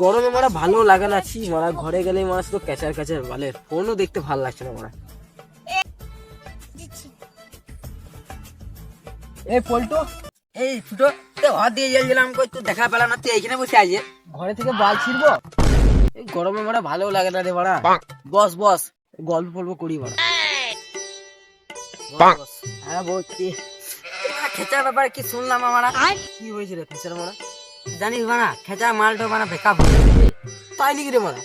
গরমে মারা ভালো লাগে না, ছি মারা ঘরে গেলেই মারা শুধু ক্যাচার ক্যাচার বলে, ফোনও দেখতে ভালো লাগছে না মারা। এই পল্টু, এই ফুটো হাত দিয়ে গেলাম, কই তুই দেখা পেলাম না, তুই এইখানে বসে আছিস। ঘরে থেকে বাল ছিড়বো? এই গরমে মারা ভালো লাগে না রে মারা। বস বস, গল্প ফল্প করি মারা। বস, বস। হ্যাঁ বলছি, খেচার ব্যাপারে কি শুনলাম আমরা। কি হয়েছে রে খেচার মারা? জানিস বানা, খেচার মালটা বানা বেকআপ হয়ে গেছে। তাই নাকি রে মারা?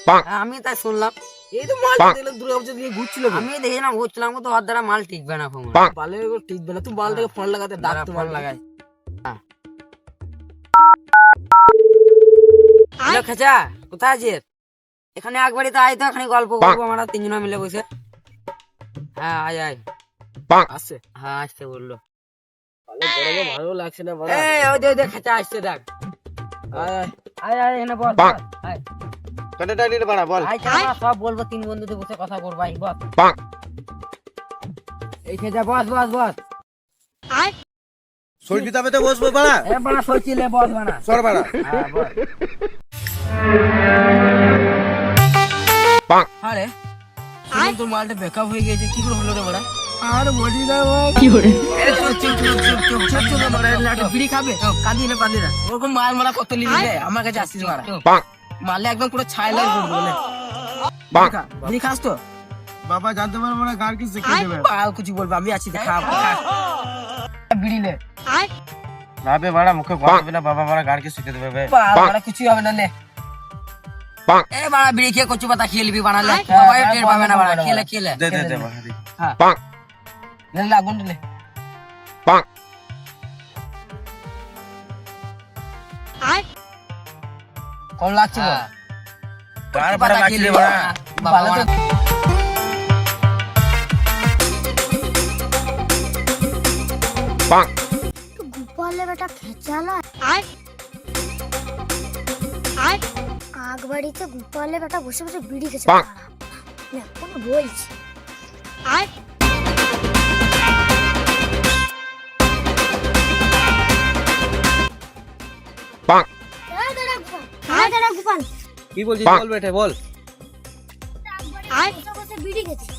আমি তাই শুনলাম। এই তো মাল দেখলাম দুর্গা পুজো দিয়ে ঘুরছিল। আমি দেখলাম ঘুরছিলাম, তো ওর দ্বারা মাল টিকবে না। ফোন বালের উপর টিকবে না, তুই বাল থেকে ফোন লাগাতে দাঁত তো মাল লাগাই। হ্যালো খেচা, কোথায় আছিস? এখানে একবারই তো আয়, তো এখানে গল্প করবো আমরা তিনজনে মিলে বসে। হ্যাঁ আয় আয়। আসছে? হ্যাঁ আসতে বললো। গরমে ভালো লাগছে না মারা। এই ওই দে খেচা আসছে, দেখ। আয় আয়। আয় আয় এখানে বল, বল, আয়। কাটাটা নিয়ে বাড়া বল। আয় চল না, সব বলবো, তিন বন্ধুতে বসে কথা করবো, আয় বস। এই খেচা বস বস বস। শরীর কিতাবে তো বসবো বাড়া। এ বানা সইছিলে বস বানা। সর বাড়া। হ্যাঁ বস। আরে শুনলাম তোর মালটা বেকআপ হয়ে গেছে, কি করে হলো রে বাড়া? আর বলি না কি করে? বিড়ি খাবে? কাঁদি না কাঁদি না, ওরকম মাল মারা কত লিবি রে? আমার কাছে আসছিস মারা, মারলে একদম পুরো ছাই লাগে বলে। বিড়ি খাস তো? বাবা জানতে পারবো না, গার কি শিখিয়ে দেবে? পাল কিছু বলবে, আমি আছি তো, খা বিড়ি নে। ভাবে বাড়া মুখে বলবে না, বাবা বাড়া গার কি শিখিয়ে দেবে বে? পাল মারা কিছু হবে না, লে। এ বানা বিড়ি খেয়ে কচু পাতা খেয়ে লিবি বানালে, সবাই টের পাবে না বানা, খেলে খেলে। দে দে দে বাড়া দে। লে লাগুন লে। কম লাগছে বল? গার বাড়া লাগছে রে বাড়া। বাবা বানা গোপালে বেটা খেচালা আগ বাড়িতে গোপালে বেটা বসে বসে বিড়ি খেছে কোনো বলছি গোপাল কি বলছিস বল বেটে বল। বসে বিড়ি খেছে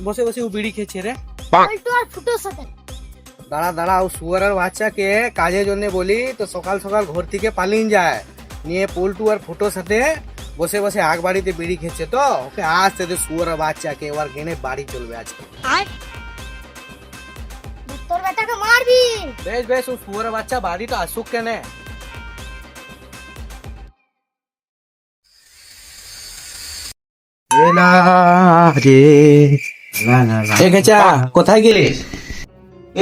বসে বসে ও বিড়ি খেয়েছে রে। পল্টু আর ফুটোর সাথে দাঁড়া দাঁড়া, ও শুয়ারের বাচ্চাকে কাজের জন্য বলি তো সকাল সকাল ঘর থেকে পালিয়ে যায়, নিয়ে পল্টু আর ফুটোর সাথে বসে বসে আগ বাড়িতে বিড়ি খেছে, তো ওকে আসতে দে শুয়ারের বাচ্চাকে, ওর গেনে বাড়ি চলবে আজকে। তোর বেটাকে মারবি বেশ বেশ, ও শুয়ারের বাচ্চা বাড়িটা আসুক কেনে। কোথায় গেলি?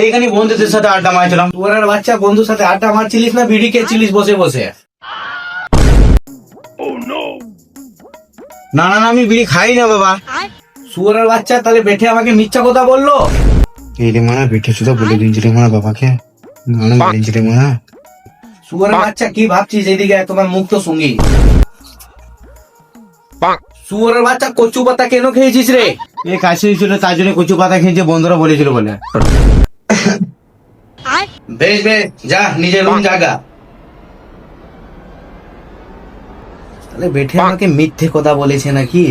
এইখানে বন্ধুদের সাথে আড্ডা মারছিলাম। তোর বাচ্চা বন্ধুর সাথে আড্ডা মারছিলিস না বিড়ি খেয়েছিলিস বসে বসে? না না না, আমি বিড়ি খাই না বাবা। শুয়ারের বাচ্চা তাহলে বেঠে আমাকে মিথ্যা কথা বললো। এই রে মানা বেঠে শুধু বলে দিন রে মানা বাবাকে, মানা বলেন রে মানা। শুয়ারের বাচ্চা কি ভাবছিস? এদিকে তোমার মুখ তো সঙ্গী। শুয়ারের বাচ্চা কচু পাতা কেন খেয়েছিস রে? এই কাছে ছিল তার জন্য কচু পাতা খেয়েছে, বন্ধুরা বলেছিল বলে। বেশ বেশ, যা নিজের রুম জাগা। তাহলে বেঠে আমাকে মিথ্যে কথা বলেছে নাকি?